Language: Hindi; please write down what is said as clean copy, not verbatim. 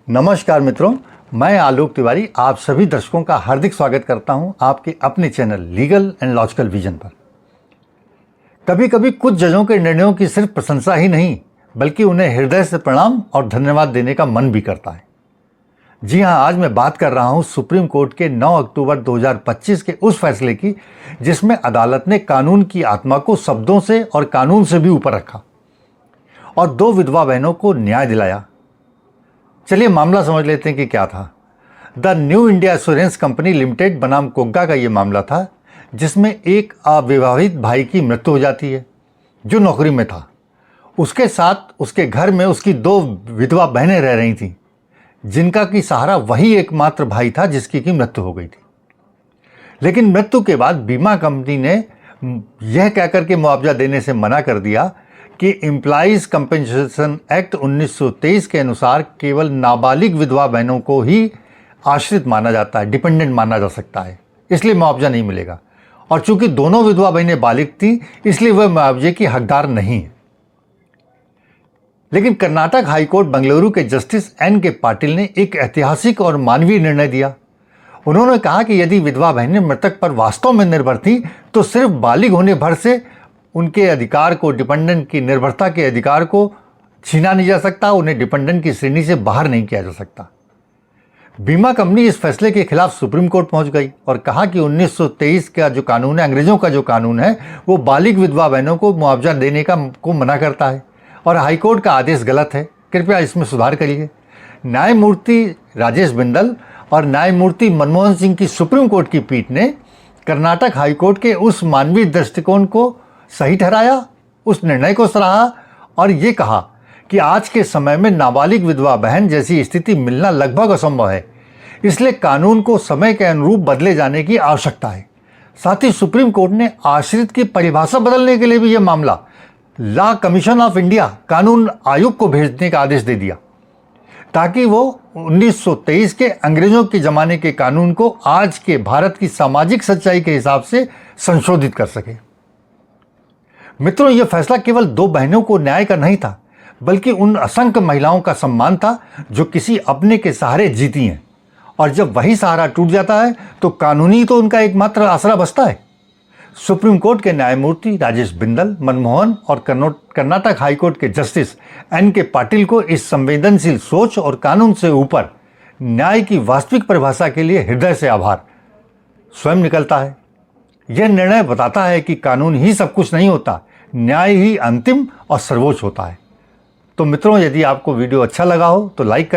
नमस्कार मित्रों, मैं आलोक तिवारी आप सभी दर्शकों का हार्दिक स्वागत करता हूं आपके अपने channel legal and logical vision पर। कभी कभी कुछ जजों के निर्णयों की सिर्फ प्रशंसा ही नहीं बल्कि उन्हें हृदय से प्रणाम और धन्यवाद देने का मन भी करता है। जी हां, आज मैं बात कर रहा हूं सुप्रीम कोर्ट के 9 अक्टूबर 2025 के उस फैसले की जिसमें अदालत ने कानून की आत्मा को शब्दों से और कानून से भी ऊपर रखा और 2 विधवा बहनों को न्याय दिलाया। चलिए मामला समझ लेते हैं कि क्या था। The new India assurance company limited बनाम कोग्गा का ये मामला था जिसमें एक अविवाहित भाई की मृत्यु हो जाती है जो नौकरी में था। उसके साथ उसके घर में उसकी 2 विधवा बहनें रह रही थीं जिनका की सहारा वही एकमात्र भाई था जिसकी की मृत्यु हो गई थी। लेकिन मृत्यु के बाद बीमा कंपनी ने यह कहकर के मुआवजा देने से मना कर दिया कि एम्प्लॉइज कंपनसेशन एक्ट 1923 के अनुसार केवल नाबालिग विधवा बहनों को ही आश्रित माना जाता है, डिपेंडेंट माना जा सकता है, इसलिए मुआवजा नहीं मिलेगा। और चूंकि दोनों विधवा बहनें बालिग थीं इसलिए वह मुआवजे की हकदार नहीं है। लेकिन कर्नाटक हाईकोर्ट बेंगलुरु के जस्टिस एन के पाटिल ने एक ऐतिहासिक और मानवीय निर्णय दिया। उन्होंने कहा कि यदि विधवा बहनें मृतक पर वास्तव में निर्भर थीं तो सिर्फ बालिग होने भर से उनके अधिकार को, डिपेंडेंट की निर्भरता के अधिकार को छीना नहीं जा सकता, उन्हें डिपेंडेंट की श्रेणी से बाहर नहीं किया जा सकता। बीमा कंपनी इस फैसले के खिलाफ सुप्रीम कोर्ट पहुंच गई और कहा कि 1923 का जो कानून है, अंग्रेजों का जो कानून है, वो बालिग विधवा बहनों को मुआवजा देने को मना करता है और हाईकोर्ट का आदेश गलत है, कृपया इसमें सुधार करिए। न्यायमूर्ति राजेश बिंदल और न्यायमूर्ति मनमोहन सिंह की सुप्रीम कोर्ट की पीठ ने कर्नाटक हाईकोर्ट के उस मानवीय दृष्टिकोण को सही ठहराया, उस निर्णय को सराहा और ये कहा कि आज के समय में नाबालिग विधवा बहन जैसी स्थिति मिलना लगभग असंभव है, इसलिए कानून को समय के अनुरूप बदले जाने की आवश्यकता है। साथ ही सुप्रीम कोर्ट ने आश्रित की परिभाषा बदलने के लिए भी यह मामला लॉ कमीशन ऑफ इंडिया कानून आयोग को भेजने का आदेश दे दिया ताकि वो 1923 के अंग्रेजों के जमाने के कानून को आज के भारत की सामाजिक सच्चाई के हिसाब से संशोधित कर सके। मित्रों, यह फैसला केवल 2 बहनों को न्याय का नहीं था बल्कि उन असंख्य महिलाओं का सम्मान था जो किसी अपने के सहारे जीती हैं और जब वही सहारा टूट जाता है तो कानूनी तो उनका एकमात्र आसरा बचता है। सुप्रीम कोर्ट के न्यायमूर्ति राजेश बिंदल, मनमोहन और कर्नाटक हाईकोर्ट के जस्टिस एन के पाटिल को इस संवेदनशील सोच और कानून से ऊपर न्याय की वास्तविक परिभाषा के लिए हृदय से आभार स्वयं निकलता है। यह निर्णय बताता है कि कानून ही सब कुछ नहीं होता, न्याय ही अंतिम और सर्वोच्च होता है। तो मित्रों, यदि आपको वीडियो अच्छा लगा हो तो लाइक करें।